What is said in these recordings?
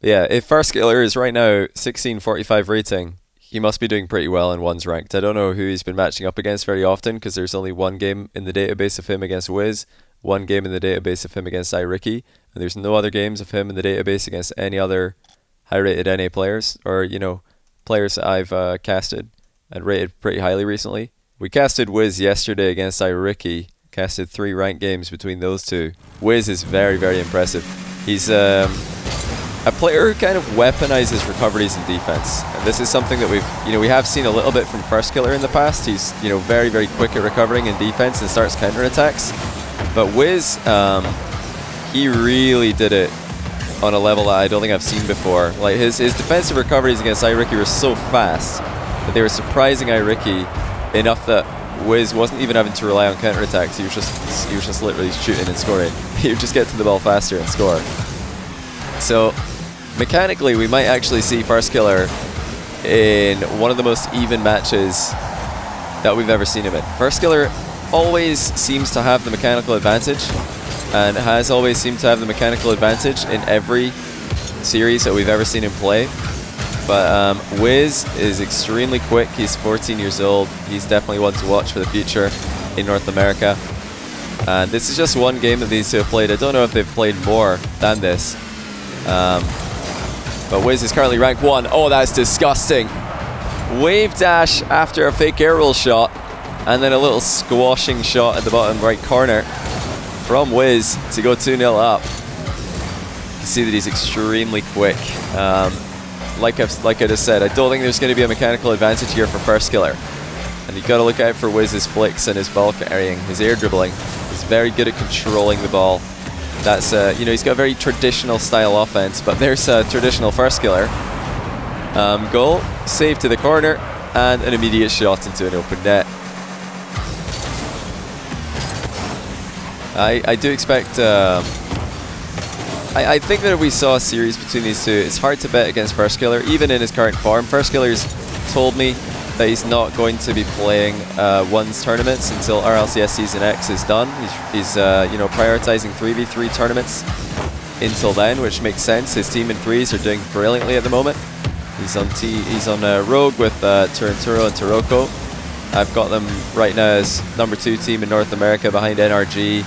Yeah, if Firstkiller is right now 1645 rating, he must be doing pretty well in one's ranked. I don't know who he's been matching up against very often because there's only one game in the database of him against Wizz, one game in the database of him against iRicky, and there's no other games of him in the database against any other high-rated NA players, or, you know, players that I've casted and rated pretty highly recently. We casted Wizz yesterday against iRicky, casted 3 ranked games between those two. Wizz is very, very impressive. He's a player who kind of weaponizes recoveries and defense. And this is something that we have seen a little bit from Firstkiller in the past. He's, very, very quick at recovering in defense and starts counterattacks. But Wizz, he really did it on a level that I don't think I've seen before. Like his defensive recoveries against iRicky were so fast that they were surprising iRicky enough that Wizz wasn't even having to rely on counterattacks. He was just literally shooting and scoring. He would just get to the ball faster and score. So mechanically, we might actually see Firstkiller in one of the most even matches that we've ever seen him in. Firstkiller always seems to have the mechanical advantage, and has always seemed to have the mechanical advantage in every series that we've ever seen him play. But Wizz is extremely quick. He's 14 years old. He's definitely one to watch for the future in North America. And this is just one game that these two have played. I don't know if they've played more than this. But Wizz is currently rank 1. Oh, that's disgusting. Wave dash after a fake air roll shot, and then a little squashing shot at the bottom right corner from Wizz to go 2-0 up. You can see that he's extremely quick. Like I just said, I don't think there's going to be a mechanical advantage here for Firstkiller. And you've got to look out for Wizz's flicks and his ball carrying, his air dribbling. He's very good at controlling the ball. That's, he's got a very traditional style offense, but there's a traditional Firstkiller. Goal, save to the corner, and an immediate shot into an open net. I do expect... I think that if we saw a series between these two, it's hard to bet against Firstkiller, even in his current form. Firstkiller's told me that he's not going to be playing ones tournaments until RLCS Season X is done. He's prioritizing 3v3 tournaments until then, which makes sense. His team in threes are doing brilliantly at the moment. He's on Rogue with Turinturo and Taroko. I've got them right now as #2 team in North America behind NRG,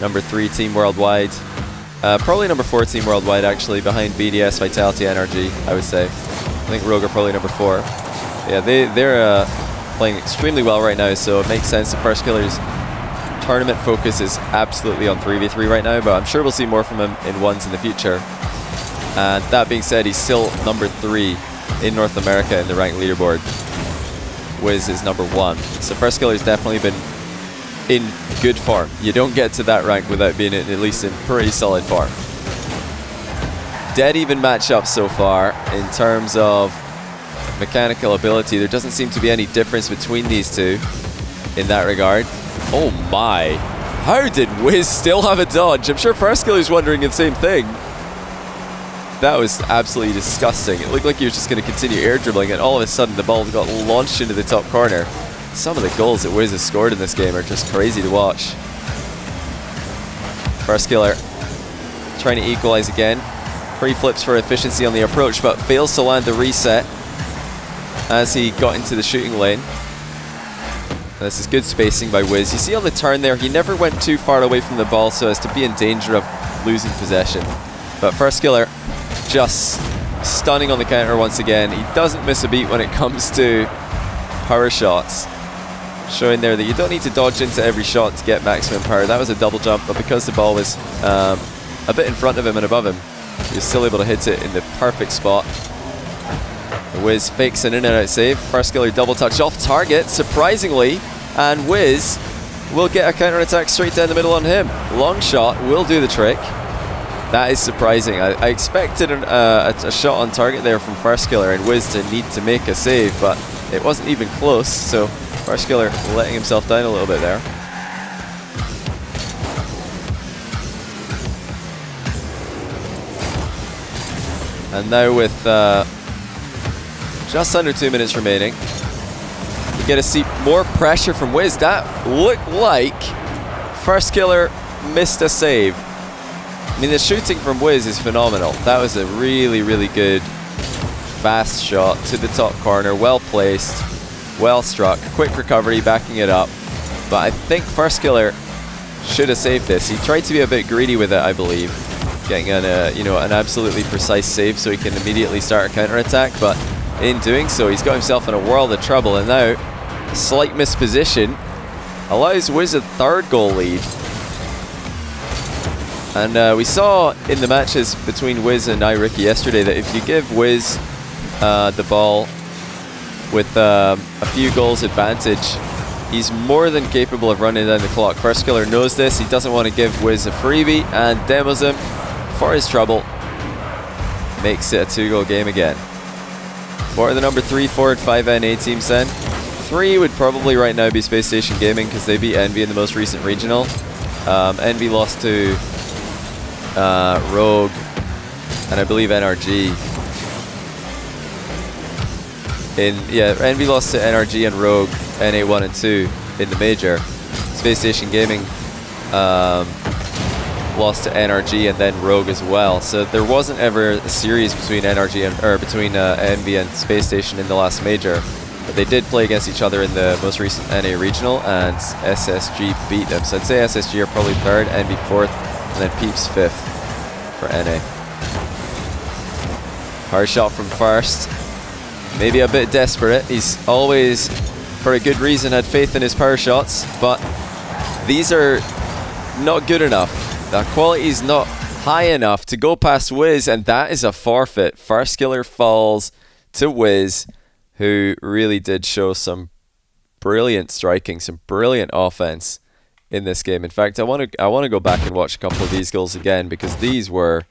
#3 team worldwide. Probably #4 team worldwide actually, behind BDS, Vitality, NRG, I would say. I think Rogue are probably #4. Yeah, they're playing extremely well right now, so it makes sense that Firstkiller's tournament focus is absolutely on 3v3 right now, but I'm sure we'll see more from him in ones in the future. And that being said, he's still #3 in North America in the ranked leaderboard. Wizz is #1. So Firstkiller's definitely been in good form. You don't get to that rank without being at least in pretty solid form. Dead even matchup so far in terms of mechanical ability. There doesn't seem to be any difference between these two in that regard. Oh my. How did Wizz still have a dodge? I'm sure Firstkiller's wondering the same thing. That was absolutely disgusting. It looked like he was just going to continue air dribbling, and all of a sudden the ball got launched into the top corner. Some of the goals that Wizz has scored in this game are just crazy to watch. Firstkiller trying to equalize again. Pre-flips for efficiency on the approach, but fails to land the reset as he got into the shooting lane. This is good spacing by Wizz. You see on the turn there, he never went too far away from the ball so as to be in danger of losing possession. But Firstkiller just stunning on the counter once again. He doesn't miss a beat when it comes to power shots. Showing there that you don't need to dodge into every shot to get maximum power. That was a double jump, but because the ball was a bit in front of him and above him, he was still able to hit it in the perfect spot. Wizz fakes an in and out save. Firstkiller double touch off target, surprisingly, and Wizz will get a counter attack straight down the middle on him. Long shot will do the trick. That is surprising. I expected a shot on target there from Firstkiller and Wizz to need to make a save, but it wasn't even close, so Firstkiller letting himself down a little bit there. And now with just under 2 minutes remaining, you get to see more pressure from Wizz. That looked like Firstkiller missed a save. I mean, the shooting from Wizz is phenomenal. That was a really, really good fast shot to the top corner, well placed, well struck, quick recovery, backing it up. But I think Firstkiller should have saved this. He tried to be a bit greedy with it, I believe, getting an absolutely precise save so he can immediately start a counter-attack, but in doing so, he's got himself in a world of trouble, and now a slight misposition allows Wizz a third goal lead. And we saw in the matches between Wizz and iRicky yesterday that if you give Wizz the ball with a few goals advantage, he's more than capable of running down the clock. Firstkiller knows this. He doesn't want to give Wizz a freebie and demos him for his trouble. Makes it a 2-goal game again. What are the number 3, 4, and 5 NA teams then? 3 would probably right now be Space Station Gaming because they beat Envy in the most recent regional. Envy lost to Rogue and I believe NRG. Envy lost to NRG and Rogue, NA 1 and 2 in the major. Space Station Gaming lost to NRG and then Rogue as well. So there wasn't ever a series between NRG and between Envy and Space Station in the last major. But they did play against each other in the most recent NA regional, and SSG beat them. So I'd say SSG are probably 3rd, Envy 4th, and then Peeps 5th for NA. Hard shot from First. Maybe a bit desperate. He's always, for a good reason, had faith in his power shots, but these are not good enough. The quality is not high enough to go past Wizz, and that is a forfeit. Firstkiller falls to Wizz, who really did show some brilliant striking, some brilliant offense in this game. In fact, I want to go back and watch a couple of these goals again because these were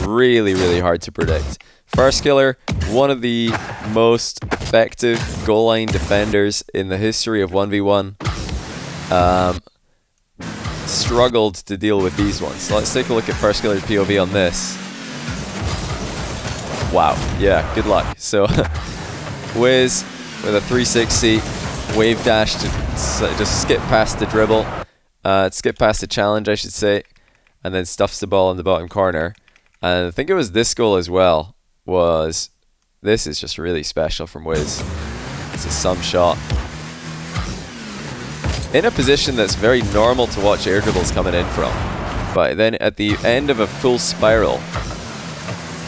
really, really hard to predict. Firstkiller, one of the most effective goal line defenders in the history of 1v1, struggled to deal with these ones. So let's take a look at Firstkiller's POV on this. Wow, yeah, good luck. So Wizz with a 360 wave dash to just skip past the dribble, skip past the challenge I should say, and then stuffs the ball in the bottom corner. And I think it was this goal as well. This is just really special from Wizz. It's a some shot. In a position that's very normal to watch air dribbles coming in from. But then at the end of a full spiral,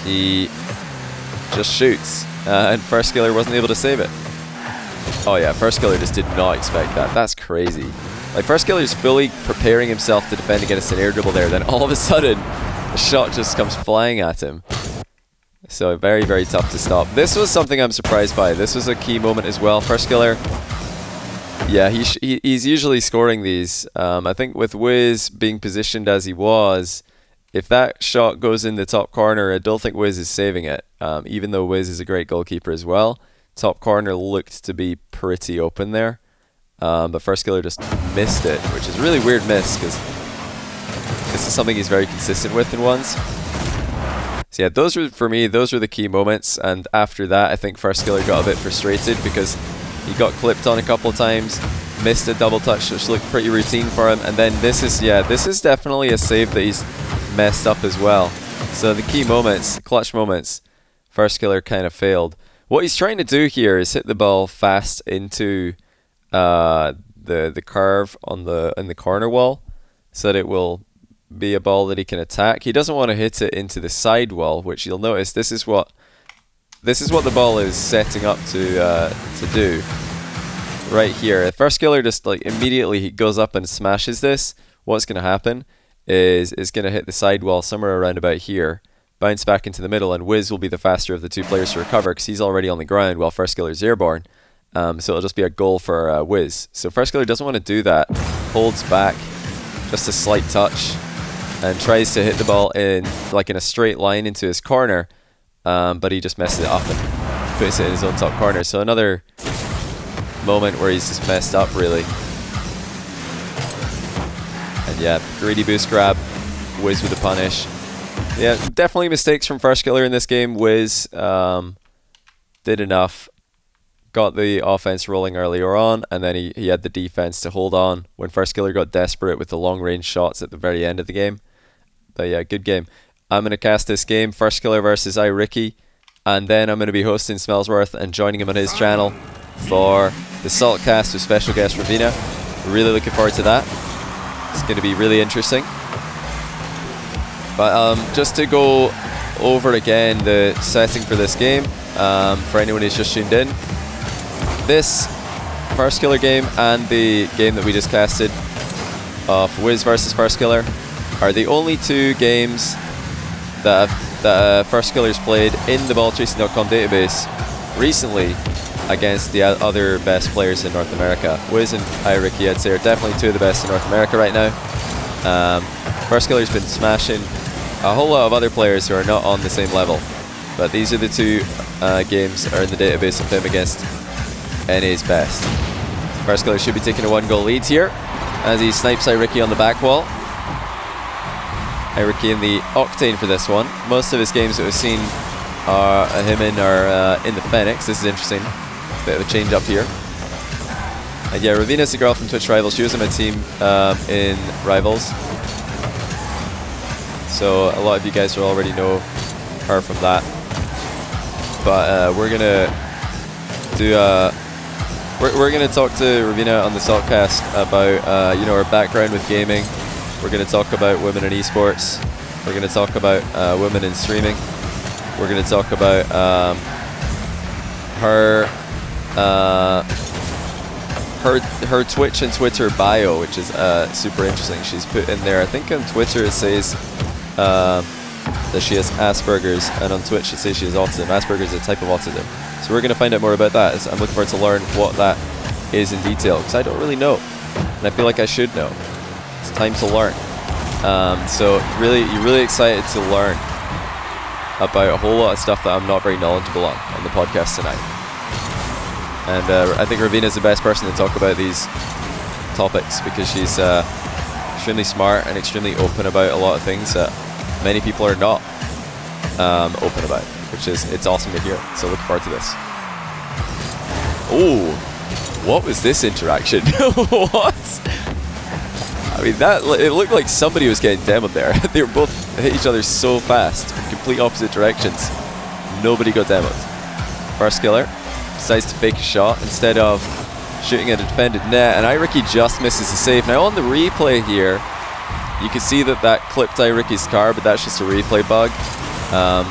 he just shoots. And Firstkiller wasn't able to save it. Oh yeah, Firstkiller just did not expect that. That's crazy. Like, Firstkiller is fully preparing himself to defend against an air dribble there, then all of a sudden, a shot just comes flying at him. So very, very tough to stop. This was something I'm surprised by. This was a key moment as well. Firstkiller, yeah, he's usually scoring these. I think with Wizz being positioned as he was, if that shot goes in the top corner, I don't think Wizz is saving it. Even though Wizz is a great goalkeeper as well. Top corner looked to be pretty open there. But Firstkiller just missed it, which is a really weird miss because this is something he's very consistent with in ones. So yeah, those were, for me, those were the key moments. And after that, I think Firstkiller got a bit frustrated because he got clipped on a couple of times, missed a double touch, which looked pretty routine for him. And then this is definitely a save that he's messed up as well. So the key moments, clutch moments, Firstkiller kind of failed. What he's trying to do here is hit the ball fast into the curve on in the corner wall, so that it will be a ball that he can attack. He doesn't want to hit it into the side wall, which you'll notice this is what the ball is setting up to do right here. Firstkiller just like immediately he goes up and smashes this. What's going to happen is it's going to hit the side wall somewhere around about here, bounce back into the middle, and Wizz will be the faster of the two players to recover because he's already on the ground while Firstkiller is airborne. So it'll just be a goal for Wizz. So Firstkiller doesn't want to do that, holds back just a slight touch and tries to hit the ball in a straight line into his corner, but he just messes it up and puts it in his own top corner. So another moment where he's just messed up really. And yeah, greedy boost grab, Wizz with the punish. Yeah, definitely mistakes from Firstkiller in this game. Wizz did enough, got the offense rolling earlier on, and then he had the defense to hold on when Firstkiller got desperate with the long range shots at the very end of the game. But yeah, good game. I'm going to cast this game, Firstkiller versus iRicky, and then I'm going to be hosting Smellsworth and joining him on his channel for the Salt cast with special guest Ravina. Really looking forward to that. It's going to be really interesting. But just to go over again the setting for this game, for anyone who's just tuned in, this Firstkiller game and the game that we just casted of Wizz versus Firstkiller are the only two games that Firstkiller's played in the ballchasing.com database recently against the other best players in North America. Wizz and iRicky, I'd say, are definitely two of the best in North America right now. Firstkiller's been smashing a whole lot of other players who are not on the same level, but these are the two games that are in the database of him against NA's best. Firstkiller should be taking a 1-goal lead here as he snipes iRicky on the back wall. iRicky in the Octane for this one. Most of his games that we've seen him in are in the Phoenix. This is interesting. Bit of a change up here. And yeah, Ravina's a girl from Twitch Rivals. She was on my team in Rivals. So a lot of you guys will already know her from that. But we're gonna do we're gonna talk to Ravina on the Saltcast about you know, her background with gaming. We're gonna talk about women in esports. We're gonna talk about women in streaming. We're gonna talk about her Twitch and Twitter bio, which is super interesting. She's put in there, I think on Twitter it says that she has Asperger's, and on Twitch it says she has autism. Asperger's is a type of autism. So we're going to find out more about that. I'm looking forward to learn what that is in detail, because I don't really know, and I feel like I should know. It's time to learn. So you're really excited to learn about a whole lot of stuff that I'm not very knowledgeable on the podcast tonight. And I think Ravina's the best person to talk about these topics, because she's extremely smart and extremely open about a lot of things that many people are not open about, which is, it's awesome to hear. So look forward to this. Oh, what was this interaction? What? I mean, it looked like somebody was getting demoed there. They were both hit each other so fast in complete opposite directions. Nobody got demoed. Firstkiller decides to fake a shot instead of shooting at a defended net, and iRicky just misses the save. Now on the replay here, you can see that clipped iRicky's car, but that's just a replay bug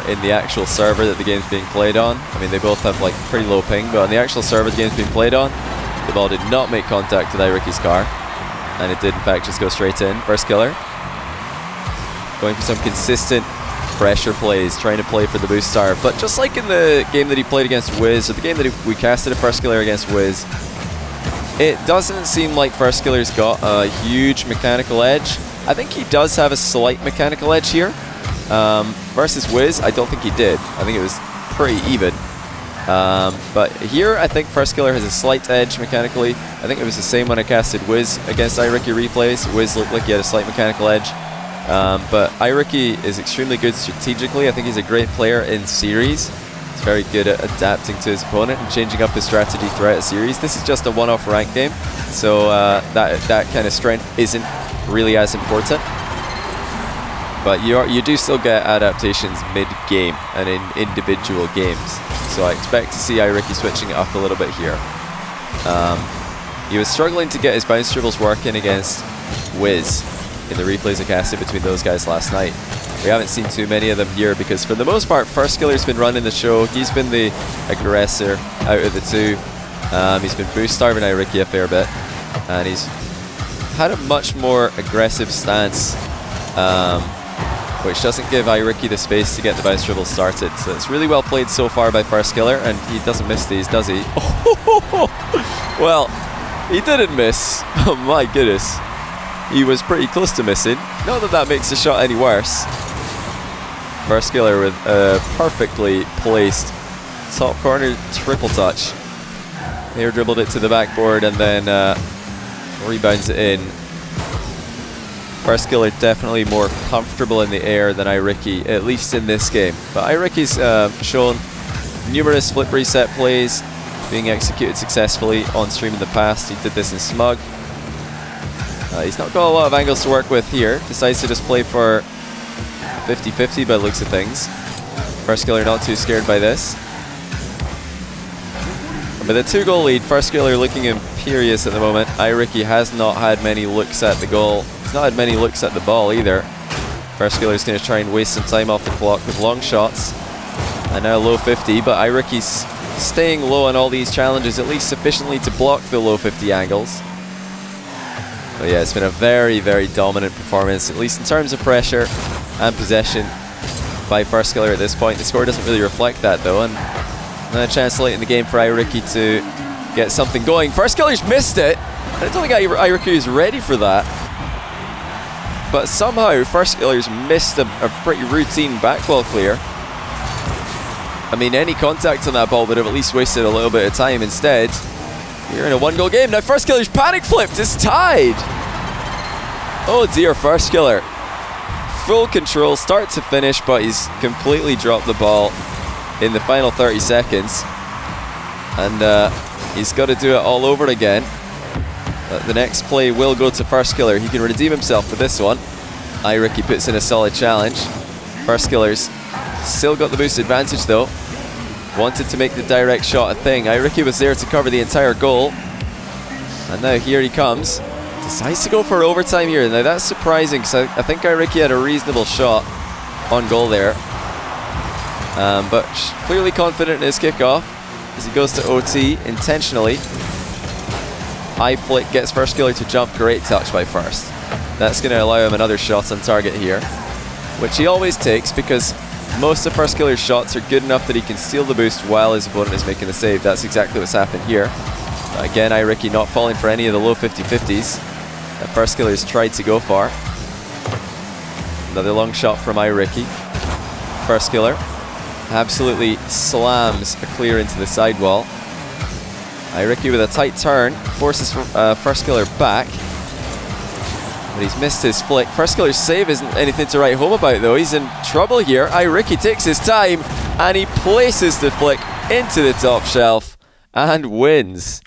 in the actual server that the game's being played on. I mean, they both have like pretty low ping, but on the actual server the game's being played on, the ball did not make contact with iRicky's car, and it did in fact just go straight in. Firstkiller going for some consistent pressure plays, trying to play for the boost star, but just like in the game that he played against Wizz, or the game that we casted a Firstkiller against Wizz, it doesn't seem like Firstkiller's got a huge mechanical edge. I think he does have a slight mechanical edge here. Versus Wizz, I don't think he did. I think it was pretty even. But here, I think Firstkiller has a slight edge mechanically. I think it was the same when I casted Wizz against iRicky replays. Wizz looked like he had a slight mechanical edge. But iRicky is extremely good strategically. I think he's a great player in series. He's very good at adapting to his opponent and changing up his strategy throughout a series. This is just a one-off rank game, so that kind of strength isn't really as important. But you do still get adaptations mid-game and in individual games. So I expect to see iRicky switching it up a little bit here. He was struggling to get his bounce dribbles working against Wizz in the replays I casted between those guys last night. We haven't seen too many of them here because for the most part Firstkiller's been running the show. He's been the aggressor out of the two. He's been boost starving iRicky a fair bit, and he's had a much more aggressive stance, which doesn't give iRicky the space to get the bounce dribble started. So it's really well played so far by Firstkiller, and he doesn't miss these, does he? Well, he didn't miss. Oh my goodness. He was pretty close to missing. Not that that makes the shot any worse. Firstkiller with a perfectly placed top corner triple touch. Air dribbled it to the backboard and then rebounds it in. Firstkiller definitely more comfortable in the air than iRicky, at least in this game. But iRicky's shown numerous flip reset plays being executed successfully on stream in the past. He did this in Smug. He's not got a lot of angles to work with here. Decides to just play for 50-50 by the looks of things. Firstkiller not too scared by this. With a 2-goal lead, Firstkiller looking imperious at the moment. iRicky has not had many looks at the goal. He's not had many looks at the ball either. Firstkiller's going to try and waste some time off the clock with long shots. And now low 50, but iRicky's staying low on all these challenges, at least sufficiently to block the low 50 angles. But yeah, it's been a very, very dominant performance, at least in terms of pressure and possession by Firstkiller at this point. The score doesn't really reflect that though, and a chance late in the game for iRicky to get something going. Firstkiller's missed it. I don't think iRicky is ready for that. But somehow Firstkiller's missed a pretty routine back ball clear. I mean, any contact on that ball would have at least wasted a little bit of time. Instead, you're in a 1-goal game. Now Firstkiller's panic flipped. It's tied. Oh dear, Firstkiller. Full control, start to finish, but he's completely dropped the ball in the final 30 seconds. And he's got to do it all over again. The next play will go to Firstkiller. He can redeem himself for this one. iRicky puts in a solid challenge. Firstkiller's still got the boost advantage though. Wanted to make the direct shot a thing. iRicky was there to cover the entire goal. And now here he comes. Decides to go for overtime here. Now that's surprising because I think iRicky had a reasonable shot on goal there. But clearly confident in his kickoff as he goes to OT intentionally. High flick gets Firstkiller to jump. Great touch by First. That's going to allow him another shot on target here, which he always takes because most of Firstkiller's shots are good enough that he can steal the boost while his opponent is making the save. That's exactly what's happened here. Again, iRicky not falling for any of the low 50-50s that Firstkiller's tried to go for. Another long shot from iRicky. Firstkiller absolutely slams a clear into the sidewall. iRicky with a tight turn forces Firstkiller back. But he's missed his flick. Firstkiller's save isn't anything to write home about though. He's in trouble here. iRicky takes his time and he places the flick into the top shelf and wins.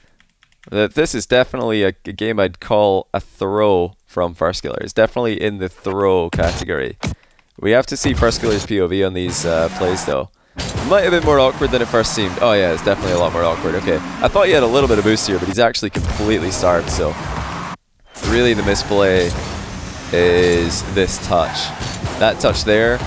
This is definitely a game I'd call a throw from Firstkiller. It's definitely in the throw category. We have to see Firstkiller's POV on these plays though. Might have been more awkward than it first seemed. Oh yeah, it's definitely a lot more awkward. Okay, I thought he had a little bit of boost here, but he's actually completely starved, so really the misplay is this touch. That touch there,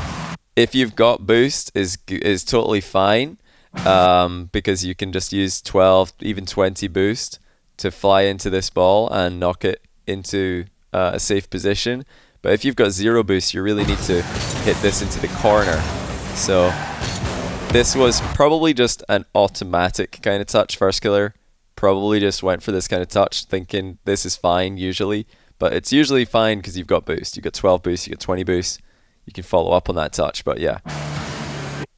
if you've got boost, is totally fine because you can just use 12, even 20 boost to fly into this ball and knock it into a safe position. But if you've got 0 boost, you really need to hit this into the corner. So this was probably just an automatic kind of touch. Firstkiller probably just went for this kind of touch thinking this is fine usually, but it's usually fine because you've got boost. You've got 12 boost, you got 20 boost. You can follow up on that touch, but yeah.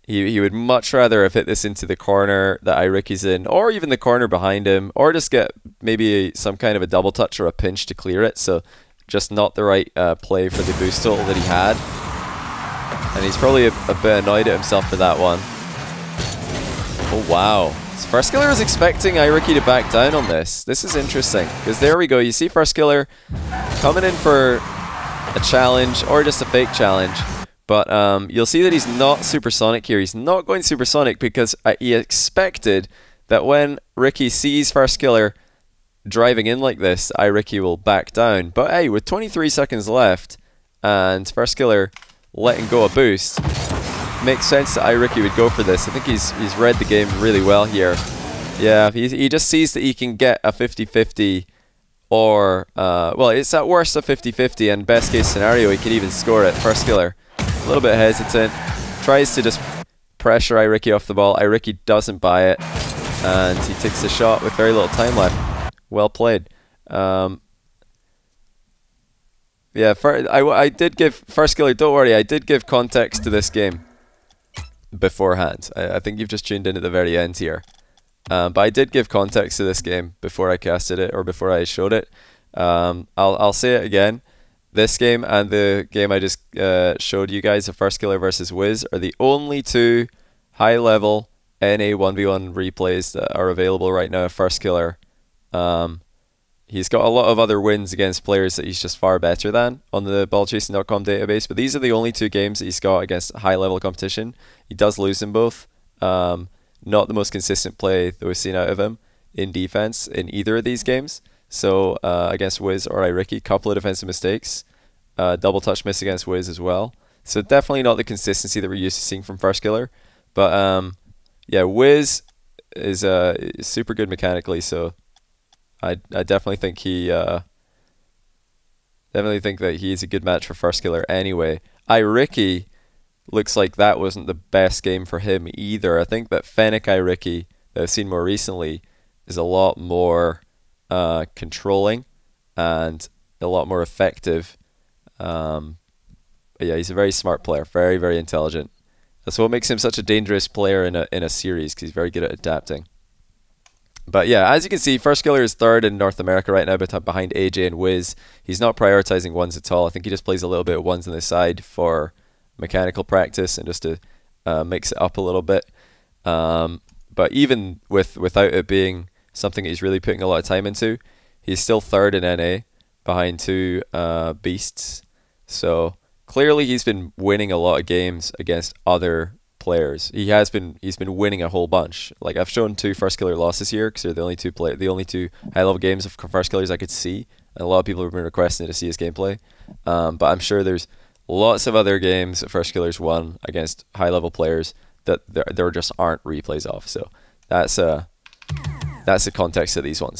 He would much rather have hit this into the corner that iRicky's in, or even the corner behind him, or just get maybe some kind of a double touch or a pinch to clear it. So just not the right play for the boost total that he had. And he's probably a bit annoyed at himself for that one. Oh wow. So Firstkiller was expecting iRicky to back down on this. This is interesting, because there we go. You see Firstkiller coming in for a challenge, or just a fake challenge. But you'll see that he's not supersonic here. He's not going supersonic because he expected that when Ricky sees Firstkiller driving in like this, iRicky will back down. But hey, with 23 seconds left and Firstkiller letting go a boost, makes sense that iRicky would go for this. I think he's read the game really well here. Yeah, he just sees that he can get a 50-50 or, well, it's at worst a 50-50, and best case scenario, he could even score it. Firstkiller, a little bit hesitant, tries to just pressure iRicky off the ball. iRicky doesn't buy it, and he takes the shot with very little time left. Well played. Yeah, I did give Firstkiller, don't worry, I did give context to this game beforehand. I think you've just tuned in at the very end here. But I did give context to this game before I casted it, or before I showed it. I'll say it again. This game and the game I just showed you guys, the Firstkiller versus Wizz, are the only two high-level NA 1v1 replays that are available right now of Firstkiller. he's got a lot of other wins against players that he's just far better than on the ballchasing.com database, but these are the only 2 games that he's got against high-level competition. He does lose them both. Not the most consistent play that we've seen out of him in defense in either of these games. So against Wizz or iRicky, couple of defensive mistakes. Double touch miss against Wizz as well. So definitely not the consistency that we're used to seeing from Firstkiller. But yeah, Wizz is super good mechanically, so I definitely think that he's a good match for Firstkiller anyway. iRicky looks like that wasn't the best game for him either. I think that Fennec iRicky that I've seen more recently is a lot more controlling and a lot more effective. But yeah, he's a very smart player, very, very intelligent. That's what makes him such a dangerous player in a series, because he's very good at adapting. But yeah, as you can see, Firstkiller is 3rd in North America right now, but behind AJ and Wizz. He's not prioritizing ones at all. I think he just plays a little bit of ones on the side for mechanical practice and just to mix it up a little bit. But even without it being something he's really putting a lot of time into, he's still 3rd in NA behind 2 beasts. So clearly he's been winning a lot of games against other players. He's been winning a whole bunch. Like, I've shown 2 Firstkiller losses here because they're the only 2 high-level games of Firstkillers I could see. And a lot of people have been requesting to see his gameplay. But I'm sure there's lots of other games that Firstkiller's won against high-level players that there just aren't replays of. So that's the context of these ones.